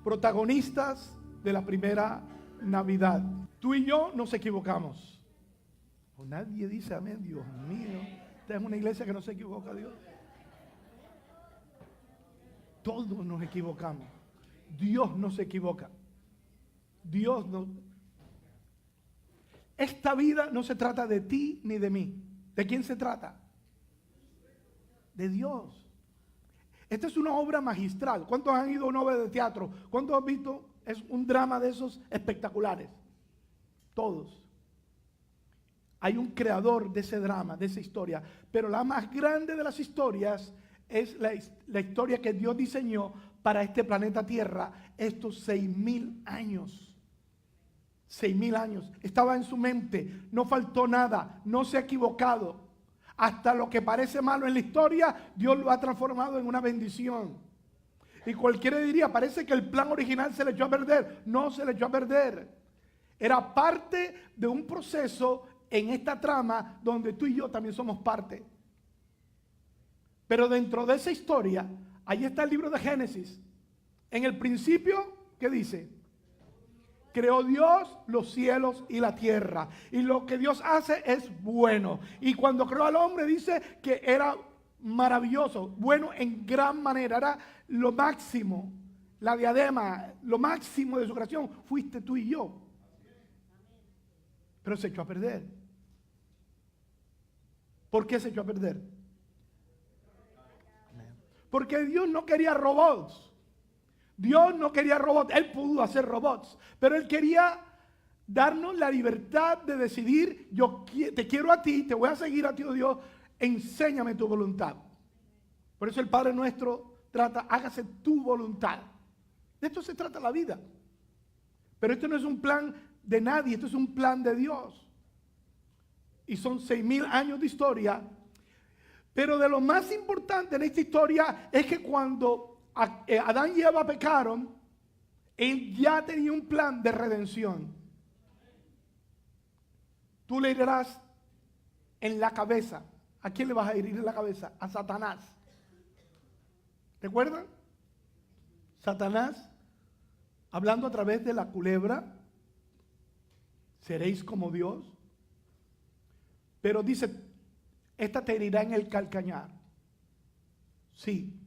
protagonistas de la primera Navidad. Tú y yo nos equivocamos. O nadie dice amén, Dios mío. Esta es una iglesia que no se equivoca, Dios. Todos nos equivocamos. Dios no se equivoca. Dios no. Esta vida no se trata de ti ni de mí. ¿De quién se trata? De Dios. Esta es una obra magistral. ¿Cuántos han ido a una obra de teatro? ¿Cuántos han visto? Es un drama de esos espectaculares. Todos. Hay un creador de ese drama, de esa historia. Pero la más grande de las historias es la historia que Dios diseñó para este planeta Tierra estos 6,000 años. 6,000 años. Estaba en su mente. No faltó nada. No se ha equivocado. Hasta lo que parece malo en la historia, Dios lo ha transformado en una bendición. Y cualquiera diría, parece que el plan original se le echó a perder. No se le echó a perder. Era parte de un proceso en esta trama donde tú y yo también somos parte. Pero dentro de esa historia, ahí está el libro de Génesis. En el principio, ¿qué dice? Creó Dios los cielos y la tierra. Y lo que Dios hace es bueno. Y cuando creó al hombre dice que era maravilloso, bueno en gran manera. Era lo máximo, la diadema, lo máximo de su creación. Fuiste tú y yo. Pero se echó a perder. ¿Por qué se echó a perder? Porque Dios no quería robots. Dios no quería robots. Él pudo hacer robots, pero Él quería darnos la libertad de decidir. Yo te quiero a ti, te voy a seguir a ti, oh Dios. Enséñame tu voluntad. Por eso el Padre nuestro trata, hágase tu voluntad. De esto se trata la vida. Pero esto no es un plan de nadie, esto es un plan de Dios. Y son 6,000 años de historia. Pero de lo más importante en esta historia es que cuando Adán y Eva pecaron, Él ya tenía un plan de redención. Tú le herirás en la cabeza. ¿A quién le vas a herir en la cabeza? A Satanás. ¿Recuerdan? Satanás, hablando a través de la culebra, seréis como Dios. Pero dice, esta te herirá en el calcañar. Sí.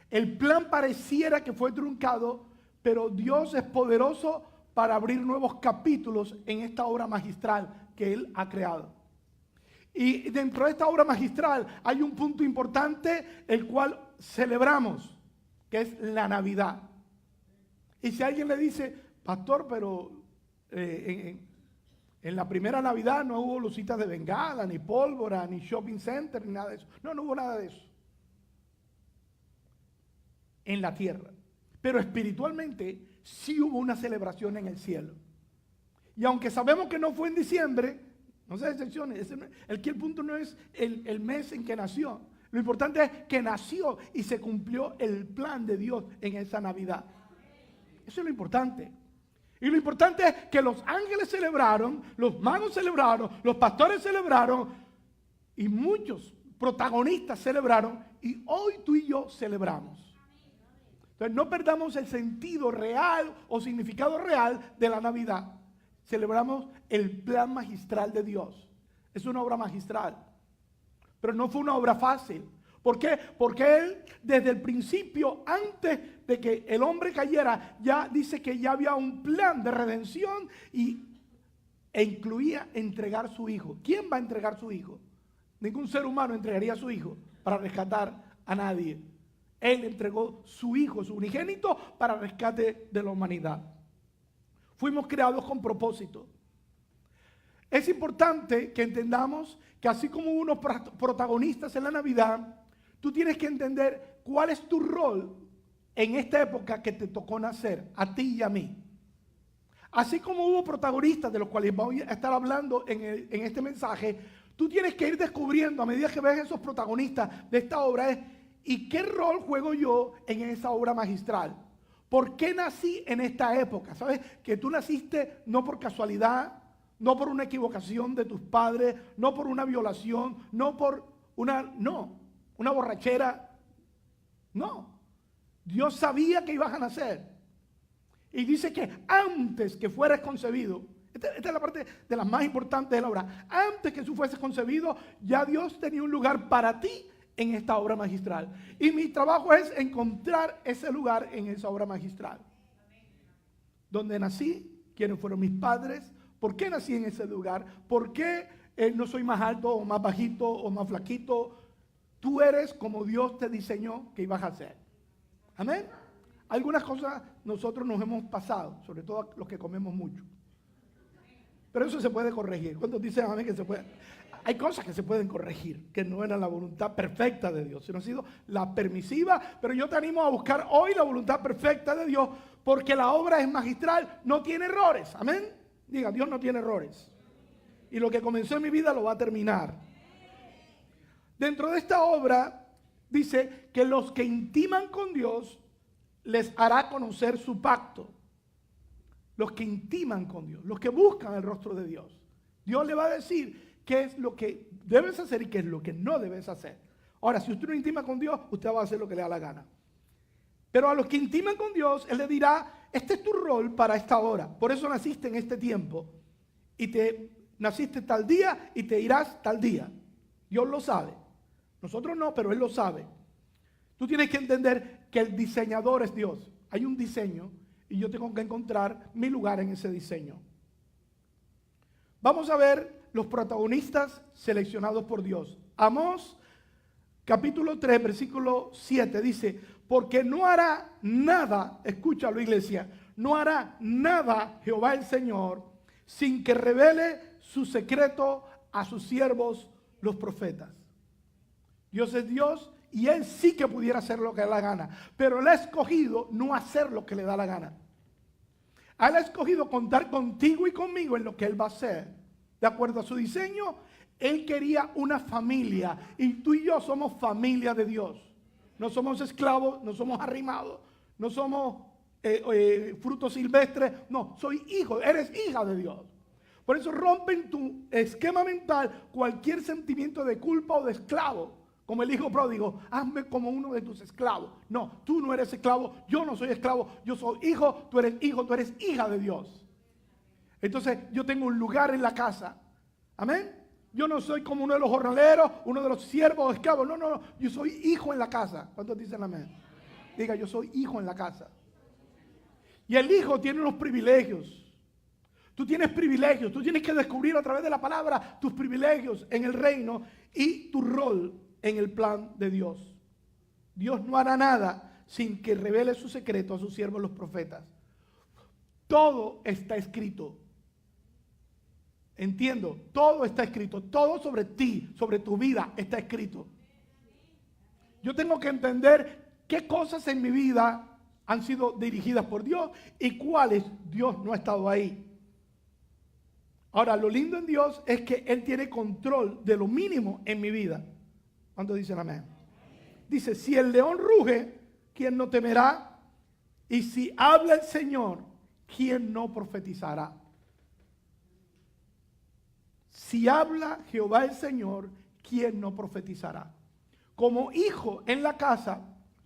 El plan pareciera que fue truncado, pero Dios es poderoso para abrir nuevos capítulos en esta obra magistral que Él ha creado. Y dentro de esta obra magistral hay un punto importante, el cual celebramos, que es la Navidad. Y si alguien le dice, pastor, pero en la primera Navidad no hubo lucitas de bengala, ni pólvora, ni shopping center, ni nada de eso. No, no hubo nada de eso. En la tierra. Pero espiritualmente sí hubo una celebración en el cielo. Y aunque sabemos que no fue en diciembre, no se decepcione, el punto no es el mes en que nació. Lo importante es que nació y se cumplió el plan de Dios en esa Navidad. Eso es lo importante. Y lo importante es que los ángeles celebraron, los magos celebraron, los pastores celebraron y muchos protagonistas celebraron y hoy tú y yo celebramos. Entonces no perdamos el sentido real o significado real de la Navidad. Celebramos el plan magistral de Dios. Es una obra magistral. Pero no fue una obra fácil. ¿Por qué? Porque Él desde el principio, antes de que el hombre cayera, ya dice que ya había un plan de redención e incluía entregar su hijo. ¿Quién va a entregar su hijo? Ningún ser humano entregaría a su hijo para rescatar a nadie. Él entregó su hijo, su unigénito, para rescate de la humanidad. Fuimos creados con propósito. Es importante que entendamos que así como hubo unos protagonistas en la Navidad, tú tienes que entender cuál es tu rol en esta época que te tocó nacer, a ti y a mí. Así como hubo protagonistas de los cuales voy a estar hablando en este mensaje, tú tienes que ir descubriendo a medida que ves esos protagonistas de esta obra ¿y qué rol juego yo en esa obra magistral? ¿Por qué nací en esta época? ¿Sabes? Que tú naciste no por casualidad, no por una equivocación de tus padres, no por una violación, no por una borrachera. No. Dios sabía que ibas a nacer. Y dice que antes que fueras concebido, esta es la parte de las más importantes de la obra, antes que tú fueses concebido, ya Dios tenía un lugar para ti en esta obra magistral. Y mi trabajo es encontrar ese lugar en esa obra magistral. Donde nací, quiénes fueron mis padres, por qué nací en ese lugar, por qué no soy más alto o más bajito o más flaquito. Tú eres como Dios te diseñó que ibas a ser. Amén. Algunas cosas nosotros nos hemos pasado, sobre todo los que comemos mucho. Pero eso se puede corregir. ¿Cuántos dicen amén que se puede? Hay cosas que se pueden corregir, que no eran la voluntad perfecta de Dios, sino ha sido la permisiva. Pero yo te animo a buscar hoy la voluntad perfecta de Dios, porque la obra es magistral, no tiene errores. Amén. Diga, Dios no tiene errores. Y lo que comenzó en mi vida lo va a terminar. Dentro de esta obra dice que los que intiman con Dios les hará conocer su pacto. Los que intiman con Dios, los que buscan el rostro de Dios. Dios le va a decir qué es lo que debes hacer y qué es lo que no debes hacer. Ahora, si usted no intima con Dios, usted va a hacer lo que le da la gana. Pero a los que intiman con Dios, Él le dirá, este es tu rol para esta hora. Por eso naciste en este tiempo. Y naciste tal día y te irás tal día. Dios lo sabe. Nosotros no, pero Él lo sabe. Tú tienes que entender que el diseñador es Dios. Hay un diseño y yo tengo que encontrar mi lugar en ese diseño. Vamos a ver los protagonistas seleccionados por Dios. Amós, capítulo 3, versículo 7, dice, porque no hará nada, escúchalo iglesia, no hará nada Jehová el Señor sin que revele su secreto a sus siervos los profetas. Dios es Dios y Él sí que pudiera hacer lo que le da la gana, pero Él ha escogido no hacer lo que le da la gana. Él ha escogido contar contigo y conmigo en lo que Él va a hacer. De acuerdo a su diseño, Él quería una familia y tú y yo somos familia de Dios. No somos esclavos, no somos arrimados, no somos frutos silvestres. No, soy hijo, eres hija de Dios. Por eso rompen tu esquema mental cualquier sentimiento de culpa o de esclavo. Como el hijo pródigo, hazme como uno de tus esclavos. No, tú no eres esclavo, yo no soy esclavo, yo soy hijo, tú eres hija de Dios. Entonces yo tengo un lugar en la casa. Amén. Yo no soy como uno de los jornaleros, uno de los siervos o esclavos. No, no, no. Yo soy hijo en la casa. ¿Cuántos dicen amén? Diga, yo soy hijo en la casa. Y el hijo tiene unos privilegios. Tú tienes privilegios. Tú tienes que descubrir a través de la palabra tus privilegios en el reino y tu rol en el plan de Dios. Dios no hará nada sin que revele su secreto a sus siervos los profetas. Todo está escrito. Entiendo, todo está escrito, todo sobre ti, sobre tu vida está escrito. Yo tengo que entender qué cosas en mi vida han sido dirigidas por Dios y cuáles Dios no ha estado ahí. Ahora, lo lindo en Dios es que Él tiene control de lo mínimo en mi vida. ¿Cuántos dicen amén? Dice, si el león ruge, ¿quién no temerá? Y si habla el Señor, ¿quién no profetizará? Si habla Jehová el Señor, ¿quién no profetizará? Como hijo en la casa,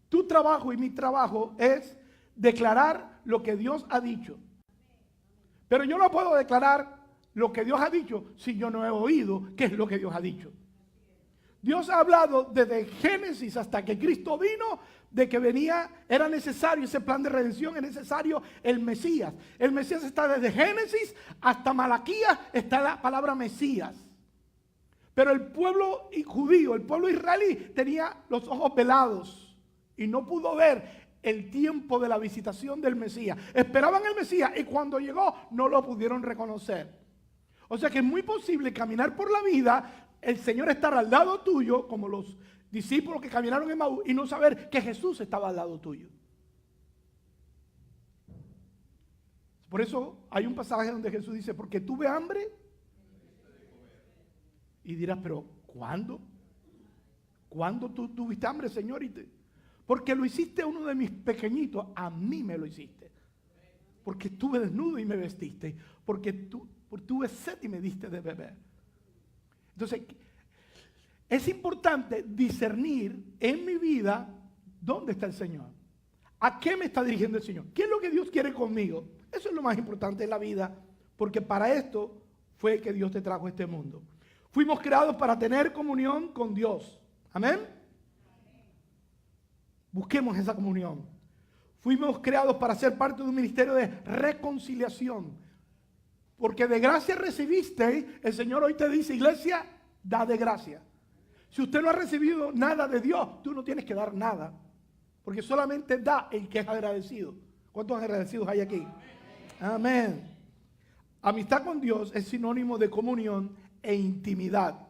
tu trabajo y mi trabajo es declarar lo que Dios ha dicho. Pero yo no puedo declarar lo que Dios ha dicho si yo no he oído qué es lo que Dios ha dicho. Dios ha hablado desde Génesis hasta que Cristo vino, de que era necesario ese plan de redención, es necesario el Mesías. El Mesías está desde Génesis hasta Malaquías, está la palabra Mesías. Pero el pueblo judío, el pueblo israelí, tenía los ojos velados y no pudo ver el tiempo de la visitación del Mesías. Esperaban el Mesías y cuando llegó no lo pudieron reconocer. O sea que es muy posible caminar por la vida, el Señor estar al lado tuyo, como los discípulos que caminaron en Maús, y no saber que Jesús estaba al lado tuyo. Por eso hay un pasaje donde Jesús dice, porque tuve hambre. Y dirás, pero ¿cuándo? ¿Cuándo tú tuviste hambre, Señor? Porque lo hiciste a uno de mis pequeñitos, a mí me lo hiciste. Porque estuve desnudo y me vestiste. Porque tuve sed y me diste de beber. Entonces, es importante discernir en mi vida dónde está el Señor. ¿A qué me está dirigiendo el Señor? ¿Qué es lo que Dios quiere conmigo? Eso es lo más importante en la vida, porque para esto fue que Dios te trajo a este mundo. Fuimos creados para tener comunión con Dios. Amén. Busquemos esa comunión. Fuimos creados para ser parte de un ministerio de reconciliación. Porque de gracia recibiste, el Señor hoy te dice, iglesia, da de gracia. Si usted no ha recibido nada de Dios, tú no tienes que dar nada. Porque solamente da el que es agradecido. ¿Cuántos agradecidos hay aquí? Amén. Amistad con Dios es sinónimo de comunión e intimidad.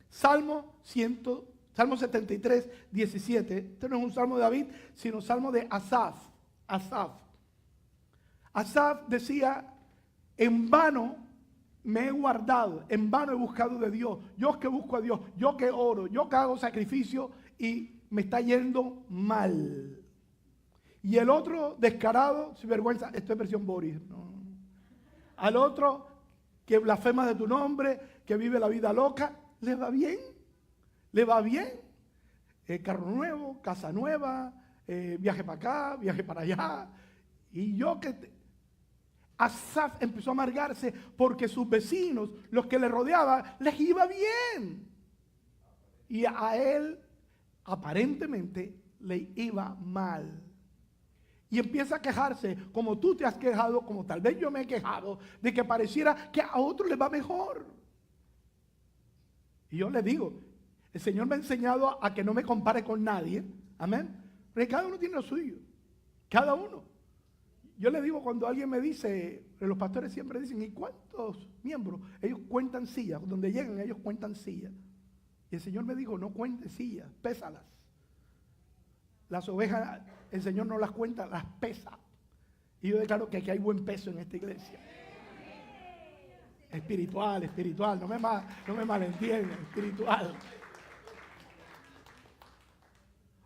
Salmo 73, 17. Este no es un salmo de David, sino salmo de Asaf. Asaf decía, en vano me he guardado, en vano he buscado de Dios. Yo que busco a Dios, yo que oro, yo que hago sacrificio y me está yendo mal. Y el otro descarado, sin vergüenza, esto es versión Boris, ¿no? Al otro que blasfema de tu nombre, que vive la vida loca, le va bien, carro nuevo, casa nueva, viaje para acá, viaje para allá. Y yo Asaf empezó a amargarse porque sus vecinos, los que le rodeaban, les iba bien. Y a él aparentemente le iba mal. Y empieza a quejarse, como tú te has quejado, como tal vez yo me he quejado, de que pareciera que a otro le va mejor. Y yo le digo, el Señor me ha enseñado a que no me compare con nadie. Amén. Porque cada uno tiene lo suyo. Cada uno. Yo le digo cuando alguien me dice, los pastores siempre dicen, ¿y cuántos miembros? Ellos cuentan sillas. Donde llegan ellos cuentan sillas. Y el Señor me dijo, no cuentes sillas, pésalas. Las ovejas, el Señor no las cuenta, las pesa. Y yo declaro que aquí hay buen peso en esta iglesia. Espiritual, no me malentiendan, espiritual.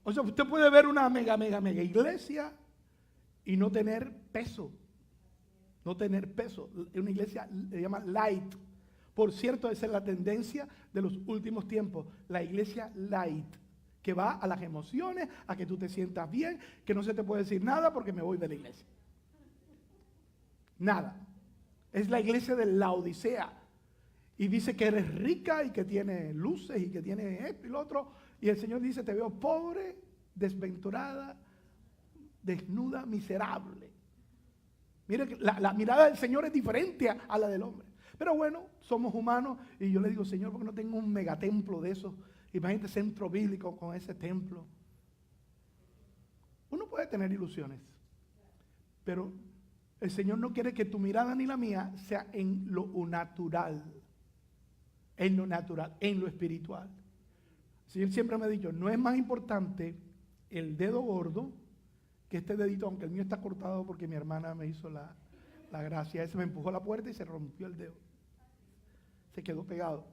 O sea, usted puede ver una mega iglesia y no tener peso. No tener peso. Una iglesia se llama light. Por cierto, esa es la tendencia de los últimos tiempos. La iglesia light. Que va a las emociones, a que tú te sientas bien, que no se te puede decir nada porque me voy de la iglesia. Nada. Es la iglesia de la Odisea. Y dice que eres rica y que tiene luces y que tiene esto y lo otro. Y el Señor dice, te veo pobre, desventurada, desnuda, miserable. Mire que la mirada del Señor es diferente a la del hombre. Pero bueno, somos humanos y yo le digo, Señor, ¿por qué no tengo un megatemplo de esos? Imagínate centro bíblico con ese templo. Uno puede tener ilusiones, pero el Señor no quiere que tu mirada ni la mía sea en lo natural, en lo espiritual. El Señor siempre me ha dicho, no es más importante el dedo gordo que este dedito, aunque el mío está cortado porque mi hermana me hizo la gracia. Ese me empujó a la puerta y se rompió el dedo. Se quedó pegado.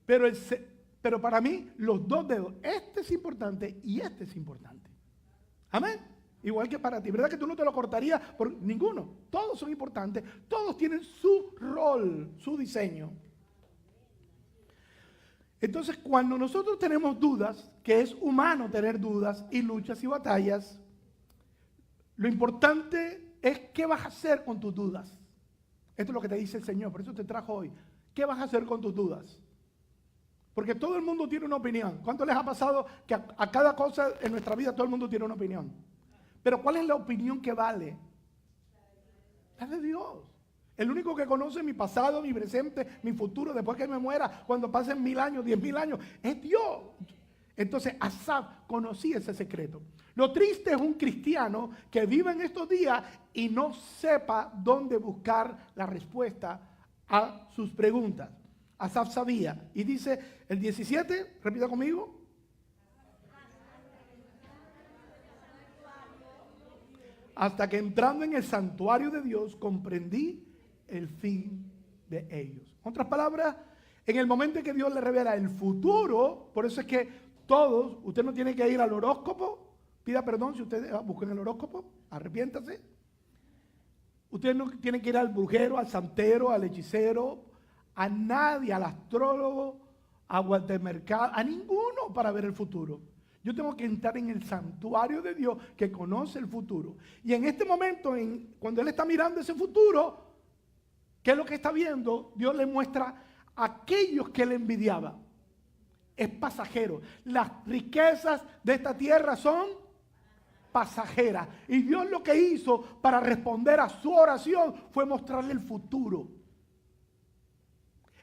Pero para mí, los dos dedos, este es importante y este es importante. Amén. Igual que para ti. ¿Verdad que tú no te lo cortarías por ninguno? Todos son importantes. Todos tienen su rol, su diseño. Entonces, cuando nosotros tenemos dudas, que es humano tener dudas y luchas y batallas, lo importante es qué vas a hacer con tus dudas. Esto es lo que te dice el Señor. Por eso te trajo hoy. ¿Qué vas a hacer con tus dudas? Porque todo el mundo tiene una opinión. ¿Cuánto les ha pasado que a cada cosa en nuestra vida todo el mundo tiene una opinión? Pero ¿cuál es la opinión que vale? La de Dios. El único que conoce mi pasado, mi presente, mi futuro, después que me muera, cuando pasen 1000 años, 10.000 años, es Dios. Entonces Asaf conocía ese secreto. Lo triste es un cristiano que vive en estos días y no sepa dónde buscar la respuesta a sus preguntas. Asaf sabía. Y dice el 17, repita conmigo. Hasta que entrando en el santuario de Dios comprendí el fin de ellos. En otras palabras, en el momento en que Dios le revela el futuro, por eso es que todos, usted no tiene que ir al horóscopo, pida perdón si usted busca en el horóscopo, arrepiéntase. Usted no tiene que ir al brujero, al santero, al hechicero, a nadie, al astrólogo, a Walter Mercado, a ninguno para ver el futuro. Yo tengo que entrar en el santuario de Dios que conoce el futuro. Y en este momento, cuando Él está mirando ese futuro, ¿qué es lo que está viendo? Dios le muestra a aquellos que le envidiaban. Es pasajero. Las riquezas de esta tierra son pasajeras. Y Dios lo que hizo para responder a su oración fue mostrarle el futuro.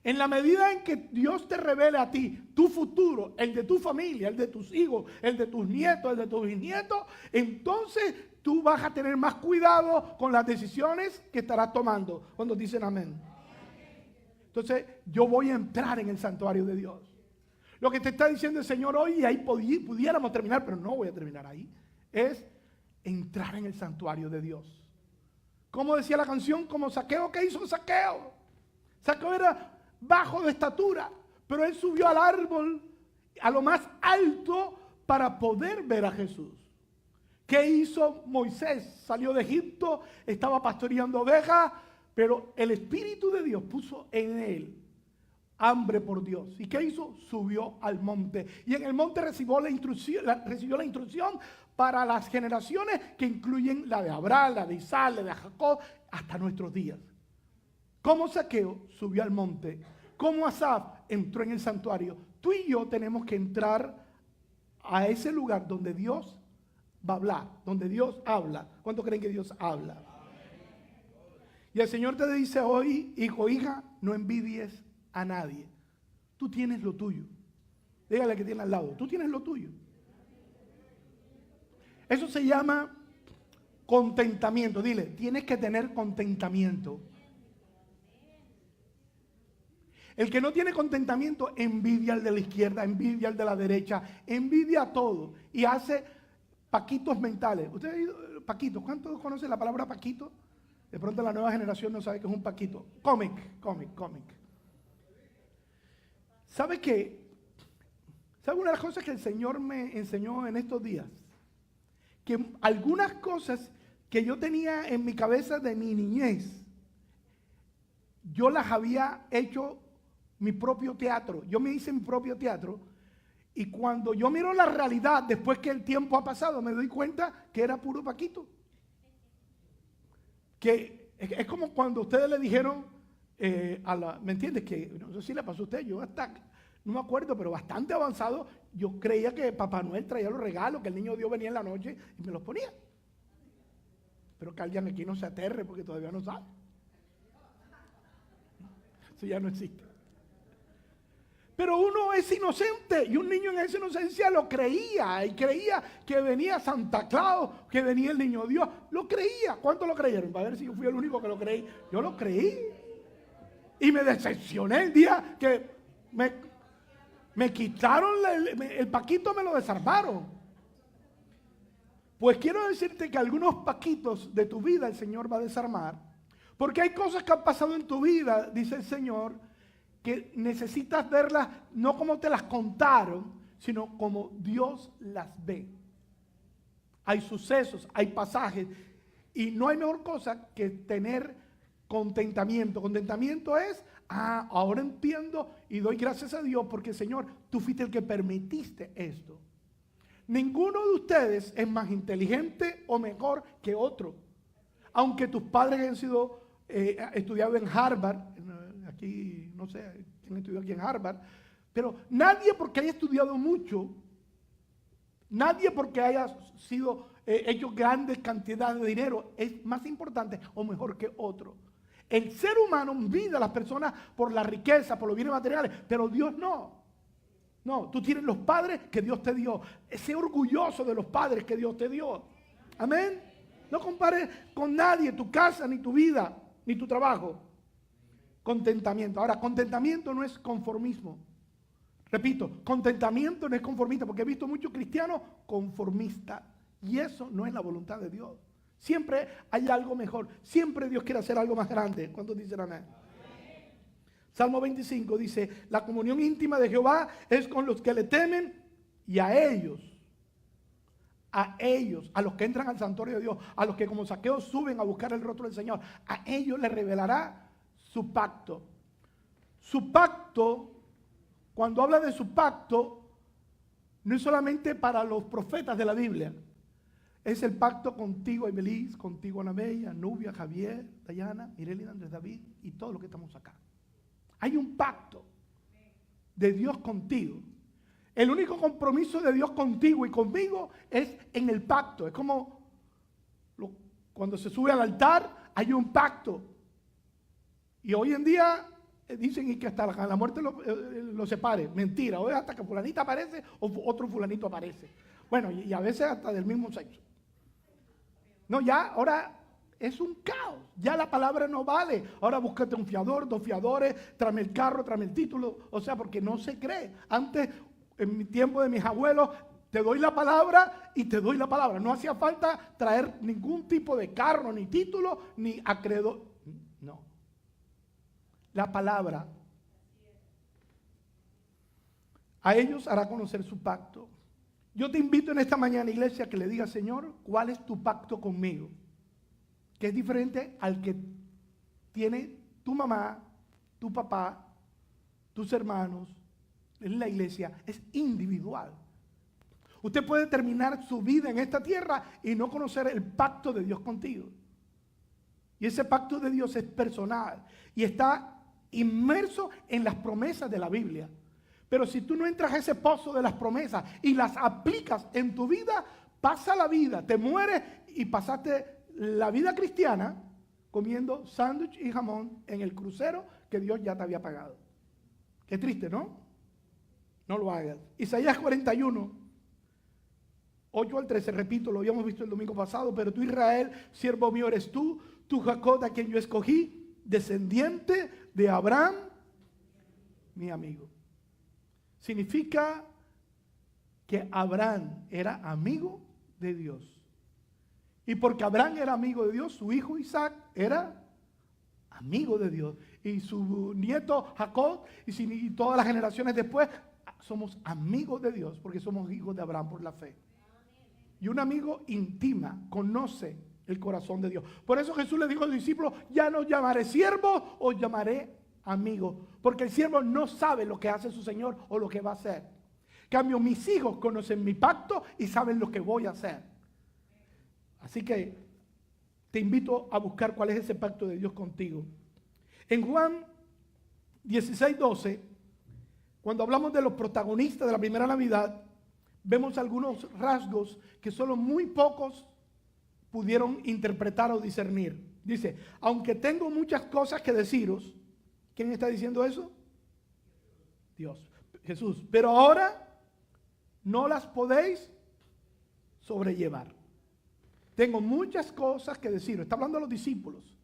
En la medida en que Dios te revele a ti tu futuro, el de tu familia, el de tus hijos, el de tus nietos, el de tus bisnietos, entonces tú vas a tener más cuidado con las decisiones que estarás tomando. Cuando dicen amén. Entonces yo voy a entrar en el santuario de Dios. Lo que te está diciendo el Señor hoy, y ahí pudiéramos terminar, pero no voy a terminar ahí, es entrar en el santuario de Dios. Como decía la canción, como Zaqueo, ¿qué hizo Zaqueo? Zaqueo era bajo de estatura, pero él subió al árbol, a lo más alto, para poder ver a Jesús. ¿Qué hizo Moisés? Salió de Egipto, estaba pastoreando ovejas, pero el Espíritu de Dios puso en él hambre por Dios. ¿Y qué hizo? Subió al monte. Y en el monte recibió la instrucción para las generaciones que incluyen la de Abraham, la de Isaac, la de Jacob, hasta nuestros días. Como Zaqueo subió al monte, como Asaf entró en el santuario, tú y yo tenemos que entrar a ese lugar donde Dios va a hablar, donde Dios habla. ¿Cuánto creen que Dios habla? Y el Señor te dice hoy, hijo, hija, no envidies a nadie. Tú tienes lo tuyo. Dígale que tiene al lado, tú tienes lo tuyo. Eso se llama contentamiento. Dile, tienes que tener contentamiento. El que no tiene contentamiento envidia al de la izquierda, envidia al de la derecha, envidia a todo y hace paquitos mentales. ¿Ustedes paquitos? ¿Cuántos conocen la palabra paquito? De pronto la nueva generación no sabe qué es un paquito. Cómic. ¿Sabe qué? ¿Sabe una de las cosas que el Señor me enseñó en estos días? Que algunas cosas que yo tenía en mi cabeza de mi niñez, yo las había hecho mi propio teatro. Yo me hice mi propio teatro y cuando yo miro la realidad después que el tiempo ha pasado, me doy cuenta que era puro paquito. Que es como cuando ustedes le dijeron ¿me entiendes? Que no sé si le pasó a usted, yo hasta, no me acuerdo, pero bastante avanzado, yo creía que Papá Noel traía los regalos, que el niño Dios venía en la noche y me los ponía. Pero que alguien aquí no se aterre porque todavía no sabe. Eso ya no existe. Pero uno es inocente y un niño en esa inocencia lo creía y creía que venía Santa Claus, que venía el niño Dios. Lo creía. ¿Cuántos lo creyeron? Para ver si yo fui el único que lo creí. Yo lo creí. Y me decepcioné el día que me quitaron el paquito, me lo desarmaron. Pues quiero decirte que algunos paquitos de tu vida el Señor va a desarmar. Porque hay cosas que han pasado en tu vida, dice el Señor, que necesitas verlas no como te las contaron, sino como Dios las ve. Hay sucesos, hay pasajes, y no hay mejor cosa que tener contentamiento. Contentamiento es, ahora entiendo y doy gracias a Dios porque, Señor, tú fuiste el que permitiste esto. Ninguno de ustedes es más inteligente o mejor que otro. Aunque tus padres hayan sido estudiado en Harvard, aquí no sé quién estudió aquí en Harvard, pero nadie porque haya estudiado mucho, nadie porque haya sido hecho grandes cantidades de dinero es más importante o mejor que otro. El ser humano mide a las personas por la riqueza, por los bienes materiales, pero Dios no. No, tú tienes los padres que Dios te dio. Sé orgulloso de los padres que Dios te dio. Amén. No compares con nadie tu casa, ni tu vida, ni tu trabajo. Contentamiento. Ahora, contentamiento no es conformismo. Repito, contentamiento no es conformista, porque he visto muchos cristianos conformistas. Y eso no es la voluntad de Dios. Siempre hay algo mejor. Siempre Dios quiere hacer algo más grande. ¿Cuántos dicen amén? Salmo 25 dice, la comunión íntima de Jehová es con los que le temen y a ellos, a los que entran al santuario de Dios, a los que como Zaqueo suben a buscar el rostro del Señor, a ellos les revelará su pacto. Su pacto, cuando habla de su pacto, no es solamente para los profetas de la Biblia. Es el pacto contigo, Ibeliz, contigo, Ana Bella, Nubia, Javier, Dayana, Mirelina, Andrés David y todos los que estamos acá. Hay un pacto de Dios contigo. El único compromiso de Dios contigo y conmigo es en el pacto. Es como cuando se sube al altar, hay un pacto. Y hoy en día dicen y que hasta la muerte lo separe. Mentira, hoy hasta que fulanita aparece o otro fulanito aparece. Bueno, y a veces hasta del mismo sexo. No, ya, ahora es un caos. Ya la palabra no vale. Ahora búscate un fiador, 2 fiadores, tráeme el carro, tráeme el título. O sea, porque no se cree. Antes, en mi tiempo de mis abuelos, te doy la palabra y te doy la palabra. No hacía falta traer ningún tipo de carro, ni título, ni acreedor. No. La palabra. A ellos hará conocer su pacto. Yo te invito en esta mañana, iglesia, que le digas, Señor, ¿cuál es tu pacto conmigo? Que es diferente al que tiene tu mamá, tu papá, tus hermanos, en la iglesia. Es individual. Usted puede terminar su vida en esta tierra y no conocer el pacto de Dios contigo. Y ese pacto de Dios es personal y está inmerso en las promesas de la Biblia. Pero si tú no entras a ese pozo de las promesas y las aplicas en tu vida, pasa la vida, te mueres y pasaste la vida cristiana comiendo sándwich y jamón en el crucero que Dios ya te había pagado. Qué triste, ¿no? No lo hagas. Isaías 41, 8 al 13, repito, lo habíamos visto el domingo pasado, pero tú, Israel, siervo mío eres tú Jacob, a quien yo escogí, descendiente de Abraham, mi amigo. Significa que Abraham era amigo de Dios. Y porque Abraham era amigo de Dios, su hijo Isaac era amigo de Dios. Y su nieto Jacob y todas las generaciones después somos amigos de Dios porque somos hijos de Abraham por la fe. Y un amigo intima, conoce el corazón de Dios. Por eso Jesús le dijo a los discípulos, ya no llamaré siervos, os llamaré amigos. Porque el siervo no sabe lo que hace su Señor o lo que va a hacer. En cambio, mis hijos conocen mi pacto y saben lo que voy a hacer. Así que te invito a buscar cuál es ese pacto de Dios contigo. En Juan 16:12, cuando hablamos de los protagonistas de la primera Navidad, vemos algunos rasgos que solo muy pocos pudieron interpretar o discernir. Dice, aunque tengo muchas cosas que deciros, ¿quién está diciendo eso? Dios, Jesús. Pero ahora no las podéis sobrellevar. Tengo muchas cosas que deciros. Está hablando a los discípulos.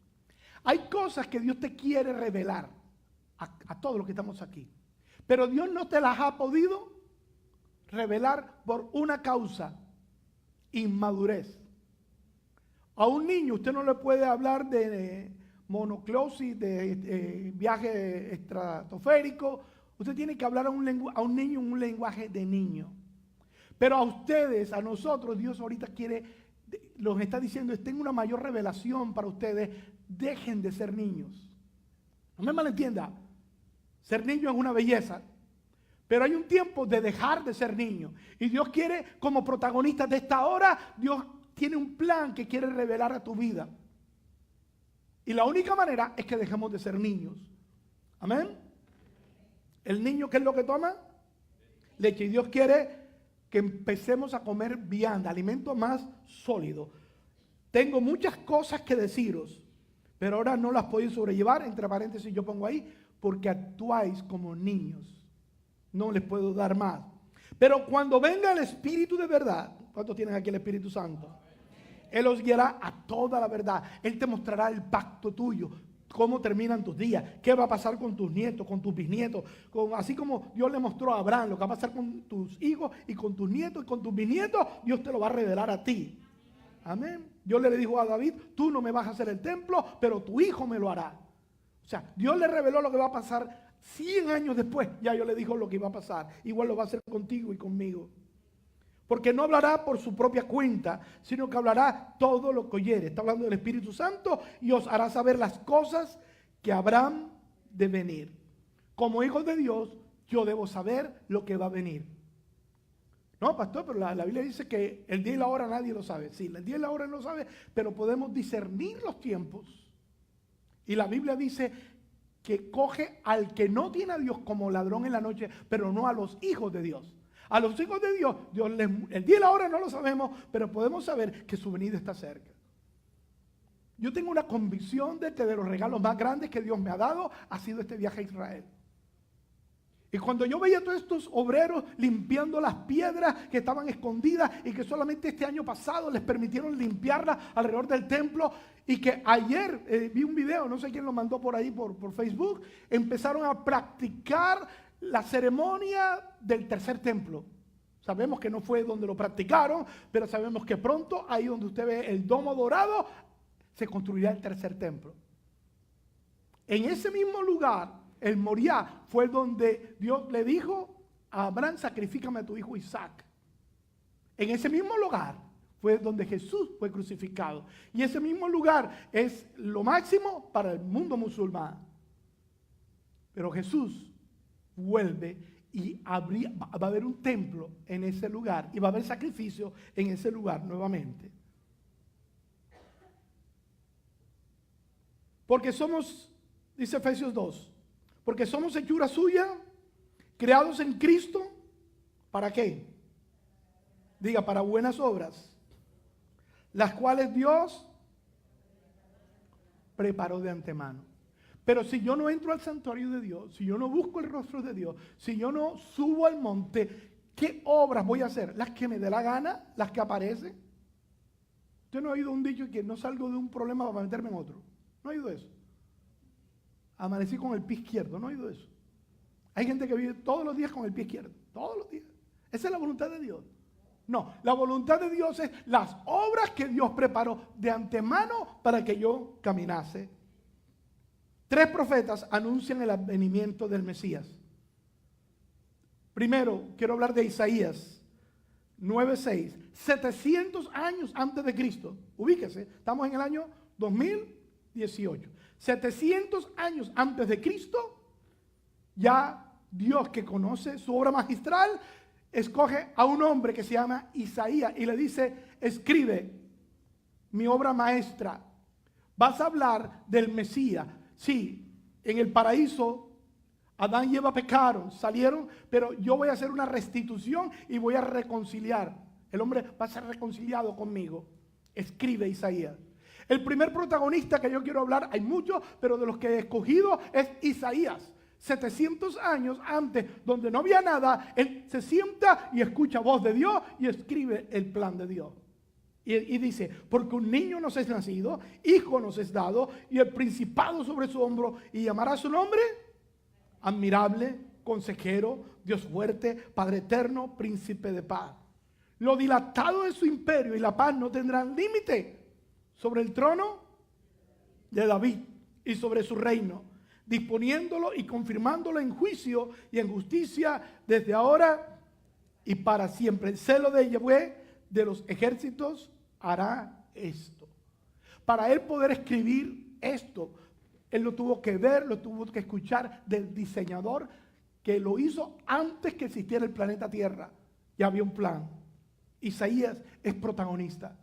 Hay cosas que Dios te quiere revelar a todos los que estamos aquí. Pero Dios no te las ha podido revelar por una causa: inmadurez. A un niño usted no le puede hablar de monoclosis, de viaje estratosférico. Usted tiene que hablar a un niño en un lenguaje de niño. Pero a ustedes, a nosotros, Dios ahorita los está diciendo, tengo una mayor revelación para ustedes, dejen de ser niños. No me malentienda, ser niño es una belleza, pero hay un tiempo de dejar de ser niño. Y Dios quiere, como protagonista de esta hora, Dios tiene un plan que quiere revelar a tu vida. Y la única manera es que dejemos de ser niños. Amén. El niño, ¿qué es lo que toma? Leche. Y Dios quiere que empecemos a comer vianda, alimento más sólido. Tengo muchas cosas que deciros, pero ahora no las podéis sobrellevar. Entre paréntesis yo pongo ahí, porque actuáis como niños. No les puedo dar más. Pero cuando venga el Espíritu de verdad, ¿cuántos tienen aquí el Espíritu Santo? Él os guiará a toda la verdad. Él te mostrará el pacto tuyo, cómo terminan tus días, qué va a pasar con tus nietos, con tus bisnietos, así como Dios le mostró a Abraham lo que va a pasar con tus hijos y con tus nietos y con tus bisnietos, Dios te lo va a revelar a ti. Amén. Dios le dijo a David, tú no me vas a hacer el templo, pero tu hijo me lo hará. O sea, Dios le reveló lo que va a pasar 100 años después. Ya Dios le dijo lo que iba a pasar. Igual lo va a hacer contigo y conmigo. Porque no hablará por su propia cuenta, sino que hablará todo lo que oyere. Está hablando del Espíritu Santo y os hará saber las cosas que habrán de venir. Como hijos de Dios, yo debo saber lo que va a venir. No, pastor, pero la Biblia dice que el día y la hora nadie lo sabe. Sí, el día y la hora no lo sabe, pero podemos discernir los tiempos. Y la Biblia dice que coge al que no tiene a Dios como ladrón en la noche, pero no a los hijos de Dios. A los hijos de Dios, el día y la hora no lo sabemos, pero podemos saber que su venida está cerca. Yo tengo una convicción de que de los regalos más grandes que Dios me ha dado ha sido este viaje a Israel. Y cuando yo veía a todos estos obreros limpiando las piedras que estaban escondidas y que solamente este año pasado les permitieron limpiarlas alrededor del templo, y que ayer vi un video, no sé quién lo mandó por ahí por Facebook, empezaron a practicar la ceremonia del tercer templo. Sabemos que no fue donde lo practicaron, pero sabemos que pronto, ahí donde usted ve el domo dorado, se construirá el tercer templo. En ese mismo lugar, el Moriah, fue donde Dios le dijo a Abraham: sacrifícame a tu hijo Isaac. En ese mismo lugar fue donde Jesús fue crucificado. Y ese mismo lugar es lo máximo para el mundo musulmán. Pero Jesús vuelve y va a haber un templo en ese lugar y va a haber sacrificio en ese lugar nuevamente. Porque somos, dice Efesios 2, porque somos hechura suya, creados en Cristo, ¿para qué? Diga, para buenas obras, las cuales Dios preparó de antemano. Pero si yo no entro al santuario de Dios, si yo no busco el rostro de Dios, si yo no subo al monte, ¿qué obras voy a hacer? Las que me dé la gana, las que aparecen. Usted no ha oído un dicho que no salgo de un problema para meterme en otro. No ha oído eso. Amanecí con el pie izquierdo, no ha oído eso. Hay gente que vive todos los días con el pie izquierdo, todos los días. Esa es la voluntad de Dios. No, la voluntad de Dios es las obras que Dios preparó de antemano para que yo caminase. 3 profetas anuncian el advenimiento del Mesías. Primero, quiero hablar de Isaías 9:6. 700 años antes de Cristo. Ubíquese, estamos en el año 2018. 700 años antes de Cristo, ya Dios, que conoce su obra magistral, escoge a un hombre que se llama Isaías y le dice: escribe mi obra maestra. Vas a hablar del Mesías. Sí, en el paraíso Adán y Eva pecaron, salieron, pero yo voy a hacer una restitución y voy a reconciliar. El hombre va a ser reconciliado conmigo. Escribe Isaías. El primer protagonista que yo quiero hablar, hay muchos, pero de los que he escogido es Isaías. 700 años antes, donde no había nada, él se sienta y escucha voz de Dios y escribe el plan de Dios. Y dice: porque un niño nos es nacido, hijo nos es dado, y el principado sobre su hombro, y llamará su nombre admirable, consejero, Dios fuerte, Padre eterno, príncipe de paz. Lo dilatado de su imperio y la paz no tendrán límite sobre el trono de David y sobre su reino, disponiéndolo y confirmándolo en juicio y en justicia desde ahora y para siempre. El celo de Yahweh de los ejércitos hará esto. Para él poder escribir esto, él lo tuvo que ver, lo tuvo que escuchar del diseñador que lo hizo antes que existiera el planeta Tierra. Ya había un plan. Isaías es protagonista.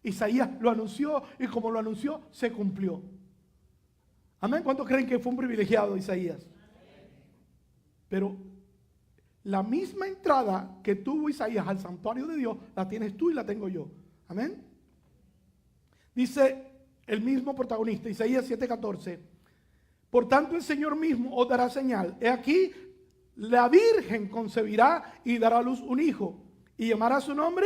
Isaías lo anunció y como lo anunció, se cumplió. Amén. ¿Cuántos creen que fue un privilegiado Isaías? Pero la misma entrada que tuvo Isaías al santuario de Dios, la tienes tú y la tengo yo. Amén. Dice el mismo protagonista, Isaías 7:14. Por tanto, el Señor mismo os dará señal. He aquí, la Virgen concebirá y dará a luz un hijo, y llamará su nombre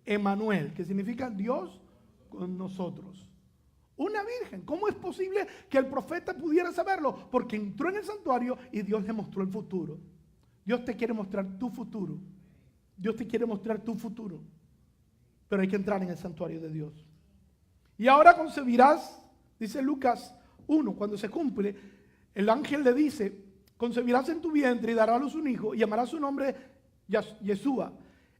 Emmanuel, que significa Dios con nosotros. Una virgen. ¿Cómo es posible que el profeta pudiera saberlo? Porque entró en el santuario y Dios le mostró el futuro. Dios te quiere mostrar tu futuro. Dios te quiere mostrar tu futuro. Pero hay que entrar en el santuario de Dios. Y ahora concebirás, dice Lucas 1, cuando se cumple, el ángel le dice: concebirás en tu vientre y darás a luz un hijo y llamarás su nombre Yeshua.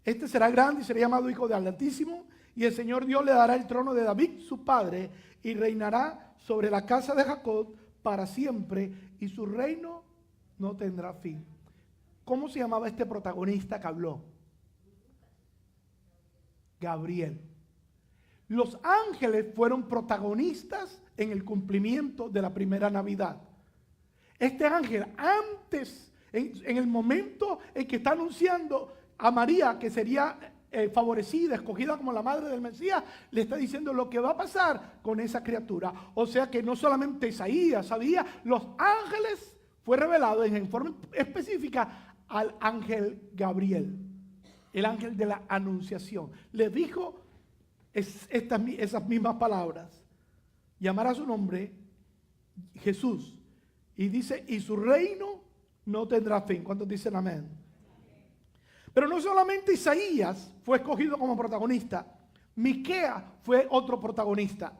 Este será grande y será llamado Hijo del Altísimo, y el Señor Dios le dará el trono de David, su padre, y reinará sobre la casa de Jacob para siempre, y su reino no tendrá fin. ¿Cómo se llamaba este protagonista que habló? Gabriel. Los ángeles fueron protagonistas en el cumplimiento de la primera Navidad. Este ángel, antes, en el momento en que está anunciando a María que sería favorecida, escogida como la madre del Mesías, le está diciendo lo que va a pasar con esa criatura. O sea que no solamente Isaías sabía, los ángeles fue revelado en forma específica al ángel Gabriel, el ángel de la anunciación. Le dijo esas mismas palabras: llamará su nombre Jesús, y dice, y su reino no tendrá fin. ¿Cuántos dicen amén? Pero no solamente Isaías fue escogido como protagonista, Miqueas fue otro protagonista.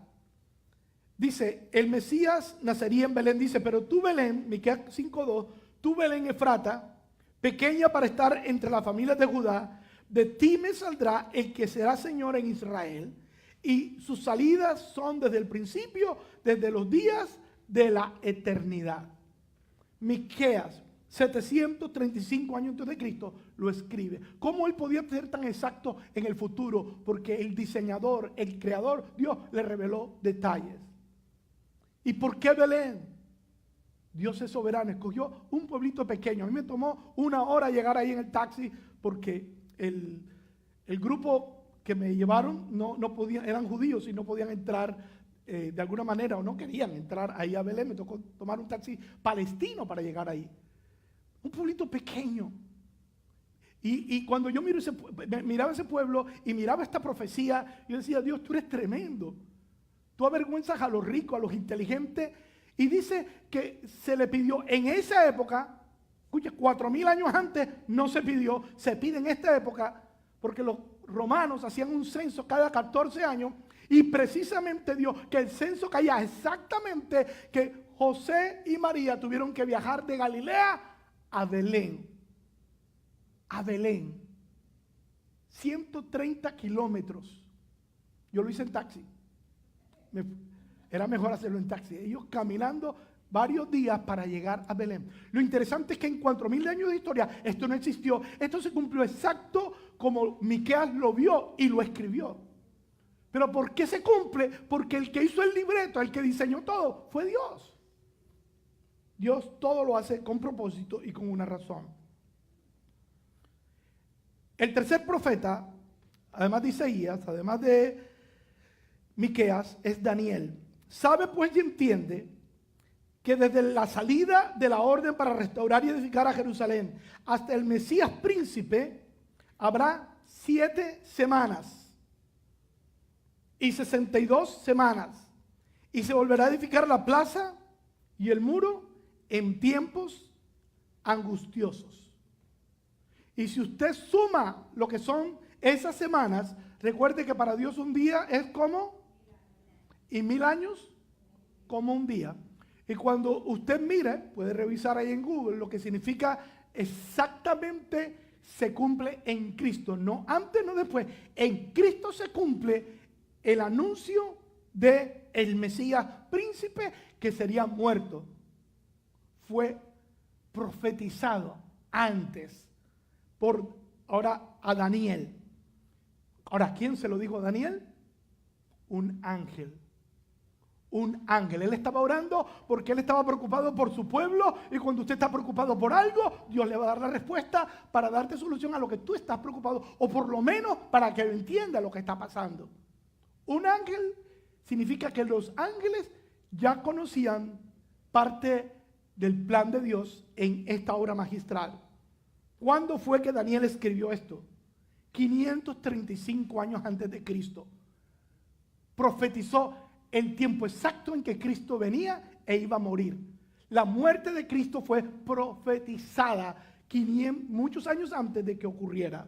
Dice, el Mesías nacería en Belén. Dice, pero tú Belén, Miqueas 5:2, tú Belén Efrata, pequeña para estar entre las familias de Judá, de ti me saldrá el que será Señor en Israel, y sus salidas son desde el principio, desde los días de la eternidad. Miqueas, 735 años antes de Cristo, lo escribe. ¿Cómo él podía ser tan exacto en el futuro? Porque el diseñador, el creador, Dios le reveló detalles. ¿Y por qué Belén? Dios es soberano, escogió un pueblito pequeño. A mí me tomó 1 hora llegar ahí en el taxi porque el grupo que me llevaron no podían, eran judíos y no podían entrar de alguna manera, o no querían entrar ahí a Belén. Me tocó tomar un taxi palestino para llegar ahí. Un pueblito pequeño. Y cuando yo miraba ese pueblo y miraba esta profecía, yo decía, Dios, tú eres tremendo. Tú avergüenzas a los ricos, a los inteligentes. Y dice que se le pidió en esa época, escucha, 4000 años antes no se pidió, se pide en esta época, porque los romanos hacían un censo cada 14 años, y precisamente Dios, que el censo caía exactamente, que José y María tuvieron que viajar de Galilea a Belén. A Belén. 130 kilómetros. Yo lo hice en taxi. Era mejor hacerlo en taxi. Ellos caminando varios días para llegar a Belén. Lo interesante es que en 4000 años de historia esto no existió. Esto se cumplió exacto como Miqueas lo vio y lo escribió. Pero ¿por qué se cumple? Porque el que hizo el libreto, el que diseñó todo, fue Dios. Dios todo lo hace con propósito y con una razón. El tercer profeta, además de Isaías, además de Miqueas, es Daniel. Sabe pues y entiende que desde la salida de la orden para restaurar y edificar a Jerusalén hasta el Mesías príncipe habrá 7 semanas y 62 semanas, y se volverá a edificar la plaza y el muro en tiempos angustiosos. Y si usted suma lo que son esas semanas, recuerde que para Dios un día es como, y 1000 años como un día. Y cuando usted mire, puede revisar ahí en Google lo que significa exactamente se cumple en Cristo. No antes, no después. En Cristo se cumple el anuncio de el Mesías príncipe que sería muerto. Fue profetizado antes por ahora a Daniel. Ahora, ¿quién se lo dijo a Daniel? Un ángel. Un ángel. Él estaba orando porque él estaba preocupado por su pueblo, y cuando usted está preocupado por algo, Dios le va a dar la respuesta para darte solución a lo que tú estás preocupado, o por lo menos para que entienda lo que está pasando. Un ángel significa que los ángeles ya conocían parte del plan de Dios en esta obra magistral. ¿Cuándo fue que Daniel escribió esto? 535 años antes de Cristo. Profetizó el tiempo exacto en que Cristo venía e iba a morir. La muerte de Cristo fue profetizada muchos años antes de que ocurriera.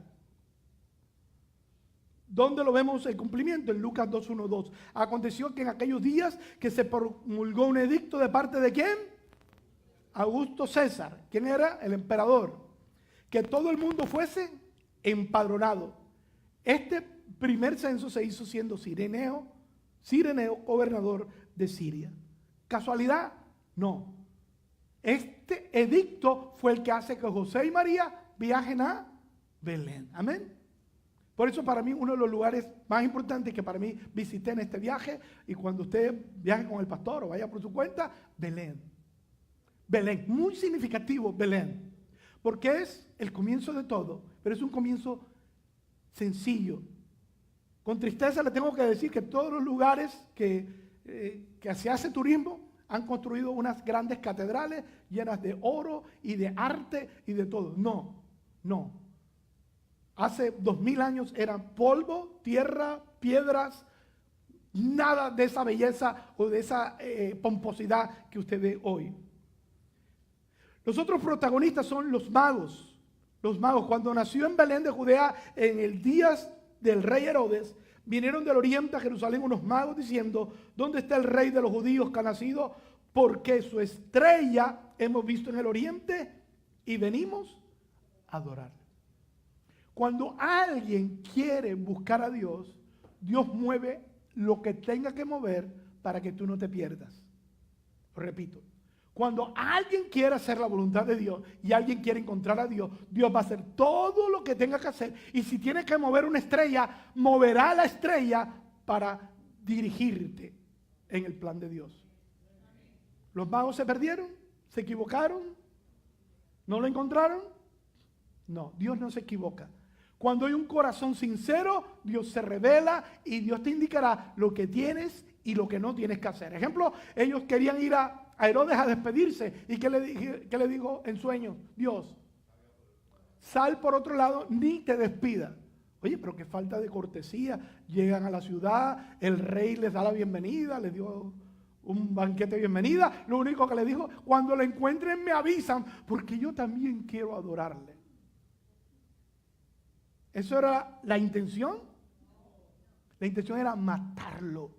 ¿Dónde lo vemos el cumplimiento? En Lucas 2:1-2. Aconteció que en aquellos días que se promulgó un edicto de parte de ¿quién? Augusto César. ¿Quién era? El emperador. Que todo el mundo fuese empadronado. Este primer censo se hizo siendo Cireneo, gobernador de Siria. ¿Casualidad? No. Este edicto fue el que hace que José y María viajen a Belén. Amén. Por eso para mí uno de los lugares más importantes que para mí visité en este viaje, y cuando usted viaje con el pastor o vaya por su cuenta, Belén. Belén, muy significativo Belén, porque es el comienzo de todo, pero es un comienzo sencillo. Con tristeza le tengo que decir que todos los lugares que se hace turismo han construido unas grandes catedrales llenas de oro y de arte y de todo. No. Hace 2000 años eran polvo, tierra, piedras, nada de esa belleza o de esa pomposidad que usted ve hoy. Los otros protagonistas son los magos. Los magos, cuando nació en Belén de Judea en el día del rey Herodes, vinieron del oriente a Jerusalén unos magos diciendo: ¿dónde está el rey de los judíos que ha nacido? Porque su estrella hemos visto en el oriente y venimos a adorarle. Cuando alguien quiere buscar a Dios, Dios mueve lo que tenga que mover para que tú no te pierdas. Lo repito. Cuando alguien quiere hacer la voluntad de Dios y alguien quiere encontrar a Dios, Dios va a hacer todo lo que tenga que hacer. Y si tiene que mover una estrella, moverá la estrella para dirigirte en el plan de Dios. ¿Los magos se perdieron? ¿Se equivocaron? ¿No lo encontraron? No, Dios no se equivoca. Cuando hay un corazón sincero, Dios se revela y Dios te indicará lo que tienes y lo que no tienes que hacer. Ejemplo, ellos querían ir a Herodes a despedirse. ¿Y qué le dijo en sueño? Dios, sal por otro lado, ni te despida. Oye, pero qué falta de cortesía. Llegan a la ciudad, el rey les da la bienvenida, les dio un banquete de bienvenida. Lo único que le dijo: cuando lo encuentren me avisan, porque yo también quiero adorarle. ¿Eso era la intención? La intención era matarlo.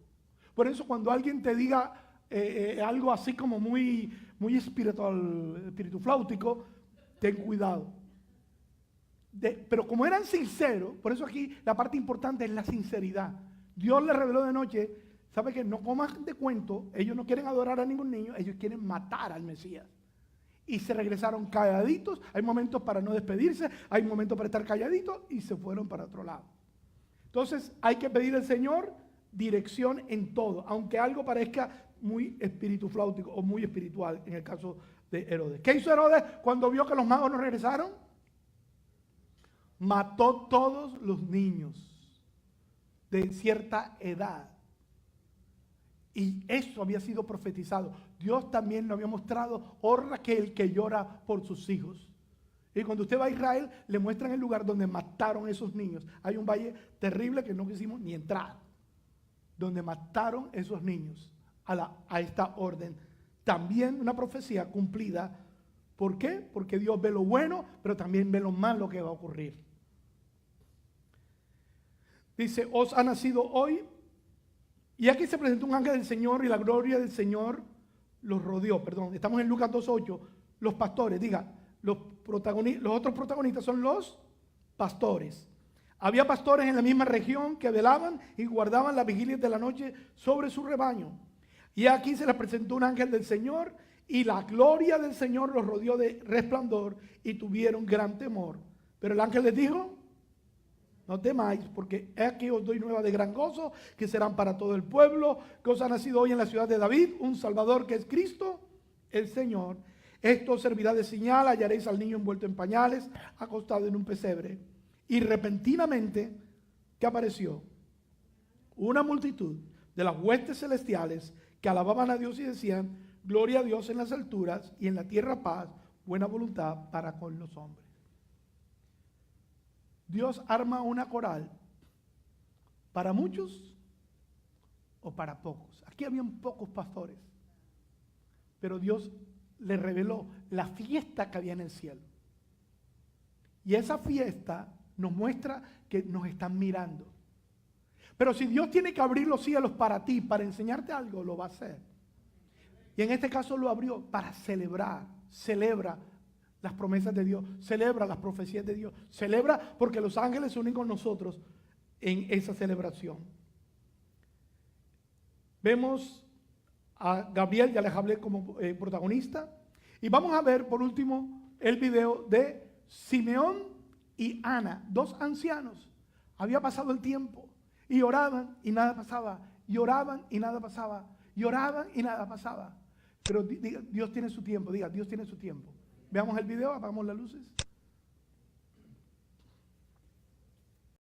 Por eso cuando alguien te diga algo así como muy espiritufláutico, ten cuidado. Pero como eran sinceros, por eso aquí la parte importante es la sinceridad. Dios les reveló de noche, ¿sabe qué? No comas de cuento, ellos no quieren adorar a ningún niño, ellos quieren matar al Mesías. Y se regresaron calladitos. Hay momentos para no despedirse, hay momentos para estar calladitos, y se fueron para otro lado. Entonces hay que pedir al Señor dirección en todo, aunque algo parezca muy espiritufláutico o muy espiritual en el caso de Herodes. ¿Qué hizo Herodes cuando vio que los magos no regresaron? Mató todos los niños de cierta edad. Y eso había sido profetizado. Dios también lo había mostrado: honra aquel que llora por sus hijos. Y cuando usted va a Israel, le muestran el lugar donde mataron a esos niños. Hay un valle terrible que no quisimos ni entrar, donde mataron a esos niños a esta orden. También una profecía cumplida. ¿Por qué? Porque Dios ve lo bueno, pero también ve lo malo que va a ocurrir. Dice: os ha nacido hoy. Y aquí se presentó un ángel del Señor y la gloria del Señor los rodeó. Perdón, estamos en Lucas 2:8. Los pastores, los otros protagonistas son los pastores. Había pastores en la misma región que velaban y guardaban las vigilias de la noche sobre su rebaño. Y aquí se les presentó un ángel del Señor y la gloria del Señor los rodeó de resplandor y tuvieron gran temor. Pero el ángel les dijo: no temáis, porque he aquí os doy nueva de gran gozo, que serán para todo el pueblo, que os ha nacido hoy en la ciudad de David un Salvador, que es Cristo el Señor. Esto os servirá de señal: hallaréis al niño envuelto en pañales, acostado en un pesebre. Y repentinamente, ¿qué apareció? Una multitud de las huestes celestiales que alababan a Dios y decían: gloria a Dios en las alturas y en la tierra paz, buena voluntad para con los hombres. Dios arma una coral para muchos o para pocos. Aquí habían pocos pastores, pero Dios le reveló la fiesta que había en el cielo. Y esa fiesta nos muestra que nos están mirando. Pero si Dios tiene que abrir los cielos para ti, para enseñarte algo, lo va a hacer. Y en este caso lo abrió para celebrar. Celebra las promesas de Dios, celebra las profecías de Dios, celebra porque los ángeles se unen con nosotros en esa celebración. Vemos a Gabriel, ya les hablé como protagonista, y vamos a ver por último el video de Simeón y Ana, dos ancianos. Había pasado el tiempo y oraban y nada pasaba. Y oraban y nada pasaba. Y oraban y nada pasaba. Pero diga, Dios tiene su tiempo. Diga, Dios tiene su tiempo. Veamos el video, apagamos las luces.